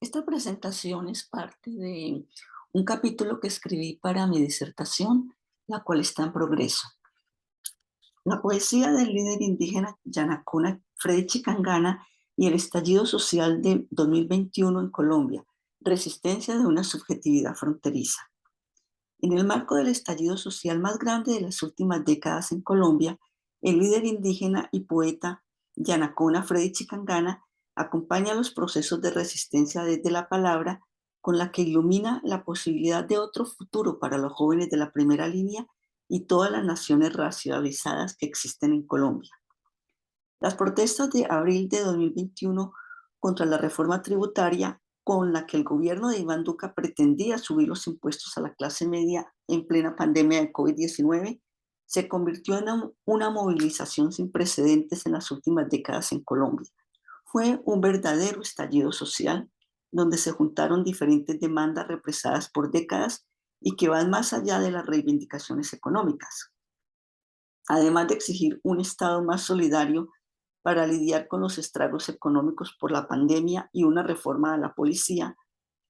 Esta presentación es parte de un capítulo que escribí para mi disertación, la cual está en progreso. La poesía del líder indígena Yanacona Freddy Chicangana y el estallido social de 2021 en Colombia, resistencia de una subjetividad fronteriza. En el marco del estallido social más grande de las últimas décadas en Colombia, el líder indígena y poeta Yanacona Freddy Chicangana acompaña los procesos de resistencia desde la palabra, con la que ilumina la posibilidad de otro futuro para los jóvenes de la primera línea y todas las naciones racializadas que existen en Colombia. Las protestas de abril de 2021 contra la reforma tributaria con la que el gobierno de Iván Duque pretendía subir los impuestos a la clase media en plena pandemia de COVID-19 se convirtió en una movilización sin precedentes en las últimas décadas en Colombia. Fue un verdadero estallido social donde se juntaron diferentes demandas represadas por décadas y que van más allá de las reivindicaciones económicas. Además de exigir un Estado más solidario para lidiar con los estragos económicos por la pandemia y una reforma a la policía,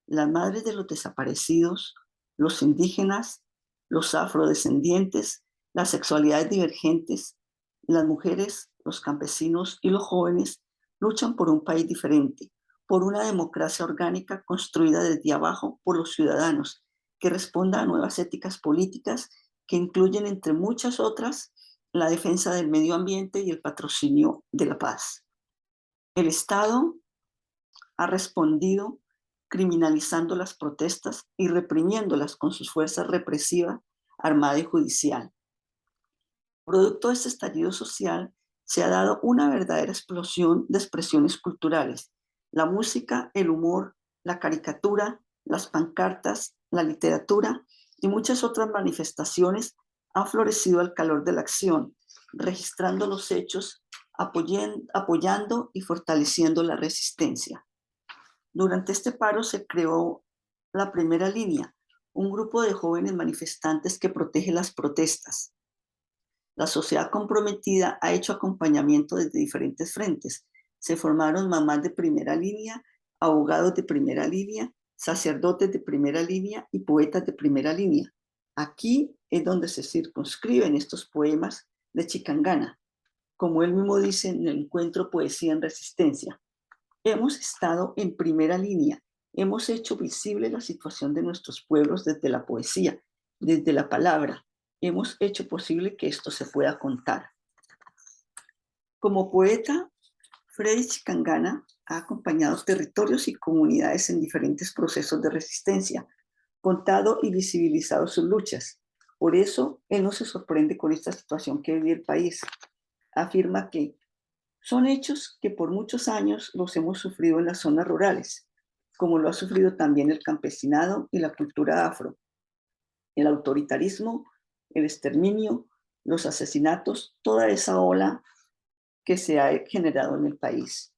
las madres de los desaparecidos, los indígenas, los afrodescendientes, las sexualidades divergentes, las mujeres, los campesinos y los jóvenes luchan por un país diferente, por una democracia orgánica construida desde abajo por los ciudadanos, que responda a nuevas éticas políticas que incluyen, entre muchas otras, la defensa del medio ambiente y el patrocinio de la paz. El Estado ha respondido criminalizando las protestas y reprimiéndolas con sus fuerzas represivas, armada y judicial. Producto de este estallido social, se ha dado una verdadera explosión de expresiones culturales. La música, el humor, la caricatura, las pancartas, la literatura y muchas otras manifestaciones han florecido al calor de la acción, registrando los hechos, apoyando y fortaleciendo la resistencia. Durante este paro se creó la primera línea, un grupo de jóvenes manifestantes que protege las protestas. La sociedad comprometida ha hecho acompañamiento desde diferentes frentes. Se formaron mamás de primera línea, abogados de primera línea, sacerdotes de primera línea y poetas de primera línea. Aquí es donde se circunscriben estos poemas de Chicangana, como él mismo dice en el encuentro Poesía en Resistencia. Hemos estado en primera línea, hemos hecho visible la situación de nuestros pueblos desde la poesía, desde la palabra. Hemos hecho posible que esto se pueda contar. Como poeta, Freddy Chicangana ha acompañado territorios y comunidades en diferentes procesos de resistencia, contado y visibilizado sus luchas. Por eso, él no se sorprende con esta situación que vive el país. Afirma que son hechos que por muchos años los hemos sufrido en las zonas rurales, como lo ha sufrido también el campesinado y la cultura afro. El autoritarismo, el exterminio, los asesinatos, toda esa ola que se ha generado en el país.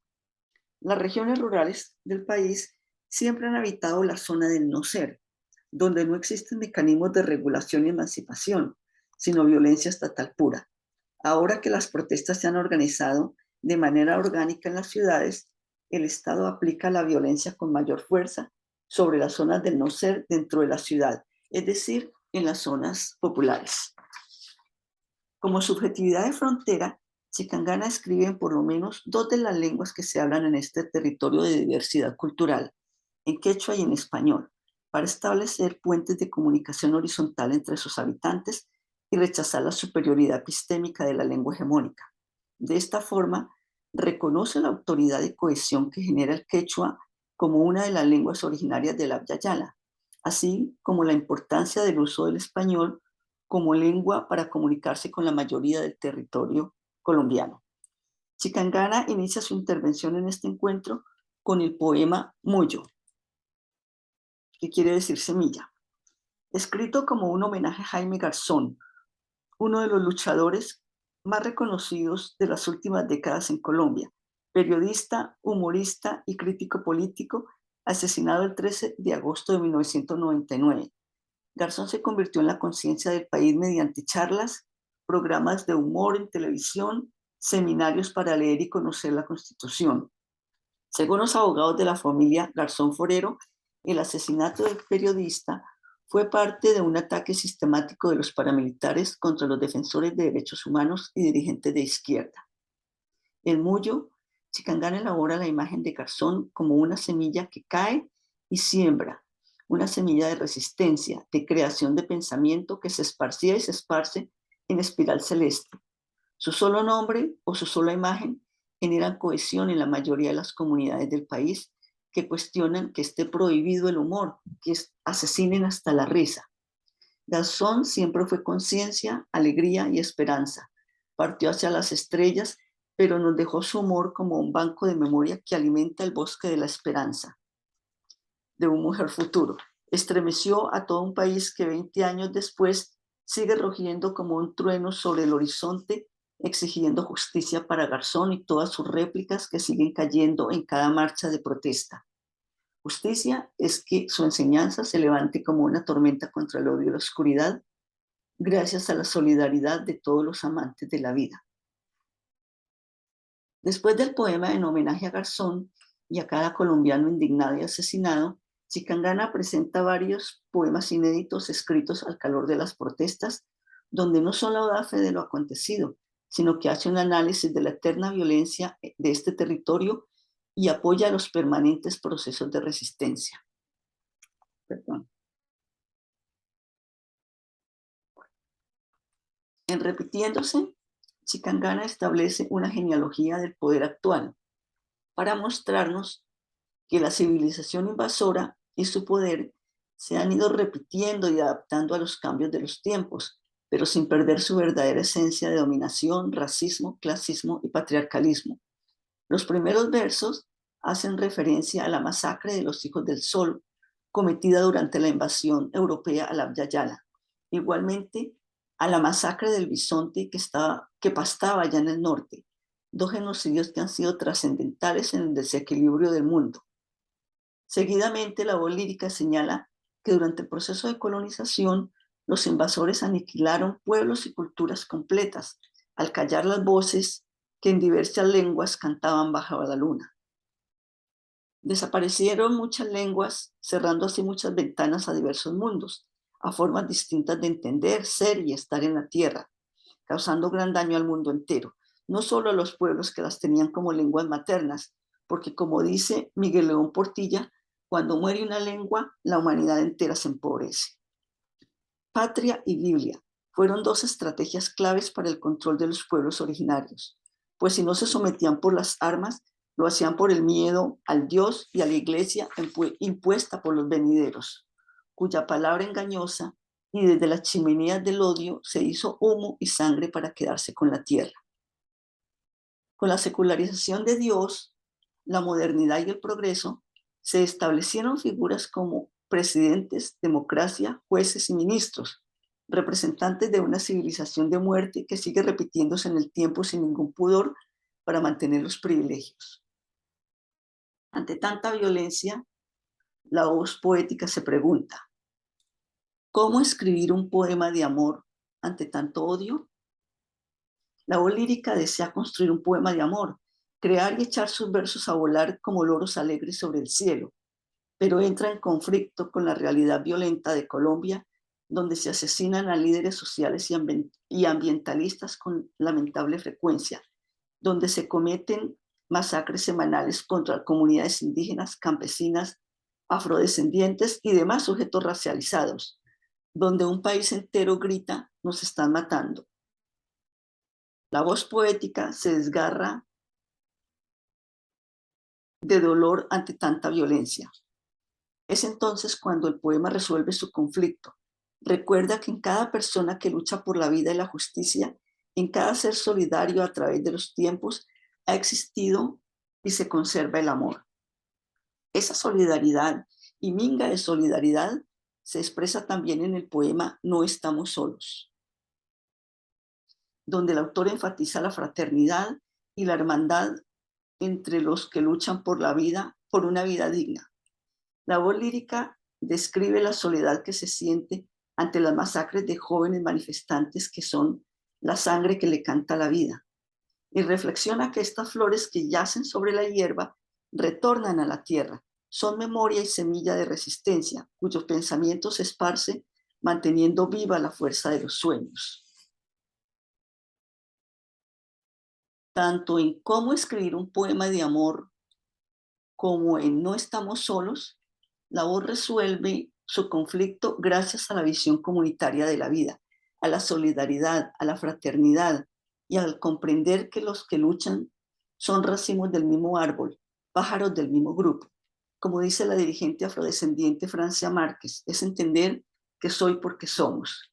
Las regiones rurales del país siempre han habitado la zona del no ser, donde no existen mecanismos de regulación y emancipación, sino violencia estatal pura. Ahora que las protestas se han organizado de manera orgánica en las ciudades, el Estado aplica la violencia con mayor fuerza sobre las zonas del no ser dentro de la ciudad, es decir, en las zonas populares. Como subjetividad de frontera, Chicangana escribe en por lo menos dos de las lenguas que se hablan en este territorio de diversidad cultural, en quechua y en español, para establecer puentes de comunicación horizontal entre sus habitantes y rechazar la superioridad epistémica de la lengua hegemónica. De esta forma, reconoce la autoridad y cohesión que genera el quechua como una de las lenguas originarias del Abya Yala, así como la importancia del uso del español como lengua para comunicarse con la mayoría del territorio colombiano. Chicangana inicia su intervención en este encuentro con el poema Muyo, que quiere decir semilla, escrito como un homenaje a Jaime Garzón, uno de los luchadores más reconocidos de las últimas décadas en Colombia, periodista, humorista y crítico político, asesinado el 13 de agosto de 1999. Garzón se convirtió en la conciencia del país mediante charlas, programas de humor en televisión, seminarios para leer y conocer la Constitución. Según los abogados de la familia Garzón Forero, el asesinato del periodista fue parte de un ataque sistemático de los paramilitares contra los defensores de derechos humanos y dirigentes de izquierda. En Muyo, Chicangana elabora la imagen de Garzón como una semilla que cae y siembra, una semilla de resistencia, de creación de pensamiento que se esparcía y se esparce en espiral celeste. Su solo nombre o su sola imagen generan cohesión en la mayoría de las comunidades del país que cuestionan que esté prohibido el humor, que asesinen hasta la risa. Garzón siempre fue conciencia, alegría y esperanza. Partió hacia las estrellas, pero nos dejó su humor como un banco de memoria que alimenta el bosque de la esperanza, de un mujer futuro. Estremeció a todo un país que 20 años después sigue rugiendo como un trueno sobre el horizonte, exigiendo justicia para Garzón y todas sus réplicas que siguen cayendo en cada marcha de protesta. Justicia es que su enseñanza se levante como una tormenta contra el odio y la oscuridad, gracias a la solidaridad de todos los amantes de la vida. Después del poema en homenaje a Garzón y a cada colombiano indignado y asesinado, Chicangana presenta varios poemas inéditos escritos al calor de las protestas, donde no solo da fe de lo acontecido, sino que hace un análisis de la eterna violencia de este territorio y apoya los permanentes procesos de resistencia. Perdón. En Repitiéndose, Chicangana establece una genealogía del poder actual para mostrarnos que la civilización invasora y su poder se han ido repitiendo y adaptando a los cambios de los tiempos, pero sin perder su verdadera esencia de dominación, racismo, clasismo y patriarcalismo. Los primeros versos hacen referencia a la masacre de los hijos del sol cometida durante la invasión europea a la Abya Yala. Igualmente, a la masacre del bisonte que pastaba allá en el norte, dos genocidios que han sido trascendentales en el desequilibrio del mundo. Seguidamente, la voz lírica señala que durante el proceso de colonización, los invasores aniquilaron pueblos y culturas completas al callar las voces que en diversas lenguas cantaban bajo la luna. Desaparecieron muchas lenguas, cerrando así muchas ventanas a diversos mundos, a formas distintas de entender, ser y estar en la tierra, causando gran daño al mundo entero, no solo a los pueblos que las tenían como lenguas maternas, porque como dice Miguel León Portilla, cuando muere una lengua, la humanidad entera se empobrece. Patria y Biblia fueron dos estrategias claves para el control de los pueblos originarios, pues si no se sometían por las armas, lo hacían por el miedo al Dios y a la iglesia impuesta por los venideros, cuya palabra engañosa y desde las chimeneas del odio se hizo humo y sangre para quedarse con la tierra. Con la secularización de Dios, la modernidad y el progreso, se establecieron figuras como presidentes, democracia, jueces y ministros, representantes de una civilización de muerte que sigue repitiéndose en el tiempo sin ningún pudor para mantener los privilegios. Ante tanta violencia, la voz poética se pregunta, ¿cómo escribir un poema de amor ante tanto odio? La voz lírica desea construir un poema de amor, crear y echar sus versos a volar como loros alegres sobre el cielo, pero entra en conflicto con la realidad violenta de Colombia, donde se asesinan a líderes sociales y ambientalistas con lamentable frecuencia, donde se cometen masacres semanales contra comunidades indígenas, campesinas, afrodescendientes y demás sujetos racializados, donde un país entero grita, nos están matando. La voz poética se desgarra de dolor ante tanta violencia. Es entonces cuando el poema resuelve su conflicto. Recuerda que en cada persona que lucha por la vida y la justicia, en cada ser solidario a través de los tiempos, ha existido y se conserva el amor. Esa solidaridad y minga de solidaridad se expresa también en el poema No estamos solos, donde el autor enfatiza la fraternidad y la hermandad entre los que luchan por la vida, por una vida digna. La voz lírica describe la soledad que se siente ante las masacres de jóvenes manifestantes que son la sangre que le canta la vida, y reflexiona que estas flores que yacen sobre la hierba retornan a la tierra. Son memoria y semilla de resistencia, cuyo pensamiento se esparce manteniendo viva la fuerza de los sueños. Tanto en cómo escribir un poema de amor como en No estamos solos, la voz resuelve su conflicto gracias a la visión comunitaria de la vida, a la solidaridad, a la fraternidad y al comprender que los que luchan son racimos del mismo árbol, pájaros del mismo grupo. Como dice la dirigente afrodescendiente Francia Márquez, es entender que soy porque somos.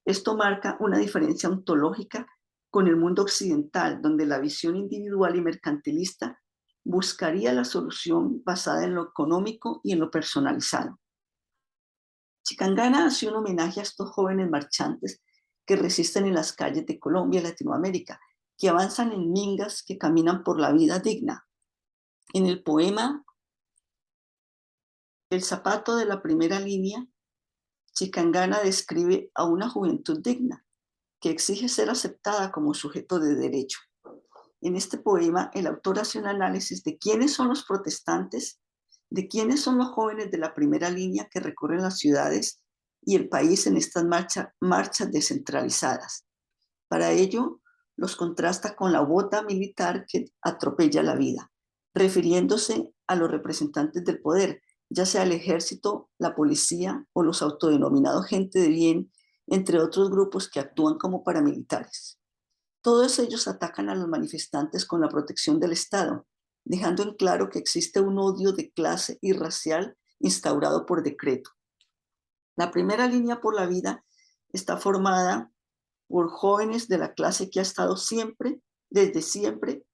Esto marca una diferencia ontológica con el mundo occidental, donde la visión individual y mercantilista buscaría la solución basada en lo económico y en lo personalizado. Chicangana hace un homenaje a estos jóvenes marchantes que resisten en las calles de Colombia y Latinoamérica, que avanzan en mingas, que caminan por la vida digna. En el poema El zapato de la primera línea, Chicangana describe a una juventud digna, que exige ser aceptada como sujeto de derecho. En este poema, el autor hace un análisis de quiénes son los protestantes, de quiénes son los jóvenes de la primera línea que recorren las ciudades y el país en estas marchas descentralizadas. Para ello, los contrasta con la bota militar que atropella la vida, refiriéndose a los representantes del poder, ya sea el ejército, la policía o los autodenominados gente de bien, entre otros grupos que actúan como paramilitares. Todos ellos atacan a los manifestantes con la protección del Estado, dejando en claro que existe un odio de clase y racial instaurado por decreto. La primera línea por la vida está formada por jóvenes de la clase que ha estado siempre, desde siempre,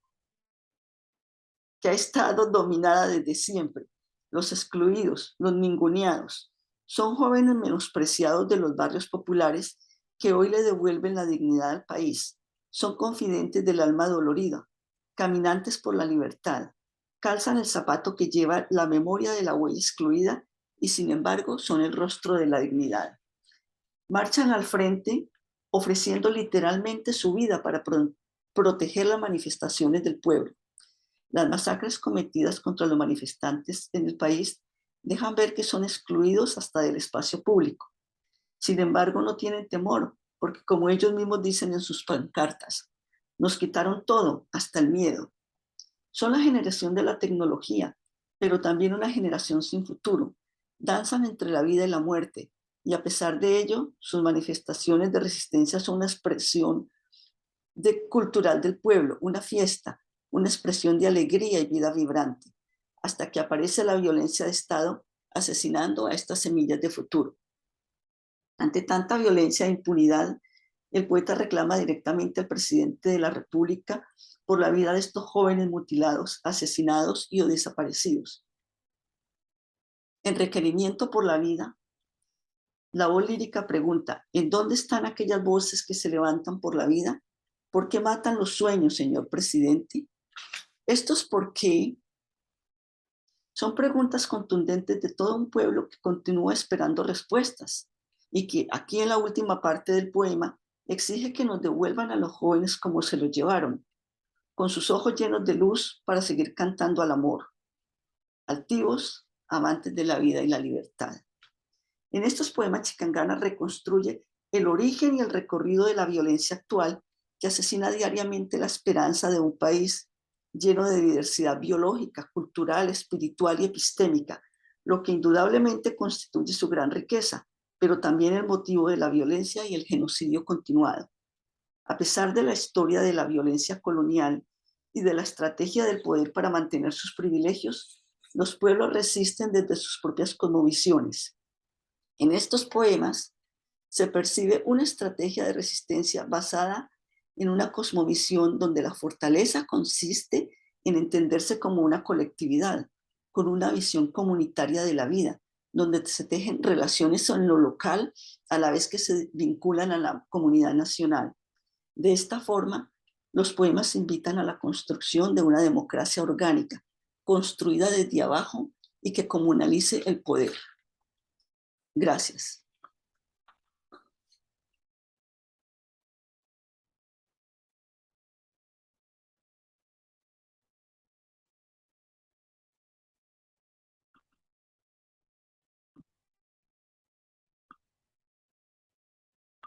que ha estado dominada desde siempre. Los excluidos, los ninguneados, son jóvenes menospreciados de los barrios populares que hoy le devuelven la dignidad al país. Son confidentes del alma dolorida, caminantes por la libertad. Calzan el zapato que lleva la memoria de la huella excluida y sin embargo son el rostro de la dignidad. Marchan al frente ofreciendo literalmente su vida para proteger las manifestaciones del pueblo. Las masacres cometidas contra los manifestantes en el país dejan ver que son excluidos hasta del espacio público. Sin embargo, no tienen temor, porque como ellos mismos dicen en sus pancartas, nos quitaron todo, hasta el miedo. Son la generación de la tecnología, pero también una generación sin futuro. Danzan entre la vida y la muerte, y a pesar de ello, sus manifestaciones de resistencia son una expresión cultural del pueblo, una fiesta, una expresión de alegría y vida vibrante, hasta que aparece la violencia de Estado asesinando a estas semillas de futuro. Ante tanta violencia e impunidad, el poeta reclama directamente al presidente de la República por la vida de estos jóvenes mutilados, asesinados y o desaparecidos. En Requerimiento por la Vida, la voz lírica pregunta, ¿en dónde están aquellas voces que se levantan por la vida? ¿Por qué matan los sueños, señor presidente? Estos por qué son preguntas contundentes de todo un pueblo que continúa esperando respuestas y que aquí en la última parte del poema exige que nos devuelvan a los jóvenes como se los llevaron, con sus ojos llenos de luz para seguir cantando al amor, altivos, amantes de la vida y la libertad. En estos poemas, Chicangana reconstruye el origen y el recorrido de la violencia actual que asesina diariamente la esperanza de un país lleno de diversidad biológica, cultural, espiritual y epistémica, lo que indudablemente constituye su gran riqueza, pero también el motivo de la violencia y el genocidio continuado. A pesar de la historia de la violencia colonial y de la estrategia del poder para mantener sus privilegios, los pueblos resisten desde sus propias cosmovisiones. En estos poemas se percibe una estrategia de resistencia basada en una cosmovisión donde la fortaleza consiste en entenderse como una colectividad, con una visión comunitaria de la vida, donde se tejen relaciones en lo local a la vez que se vinculan a la comunidad nacional. De esta forma, los poemas invitan a la construcción de una democracia orgánica, construida desde abajo y que comunalice el poder. Gracias.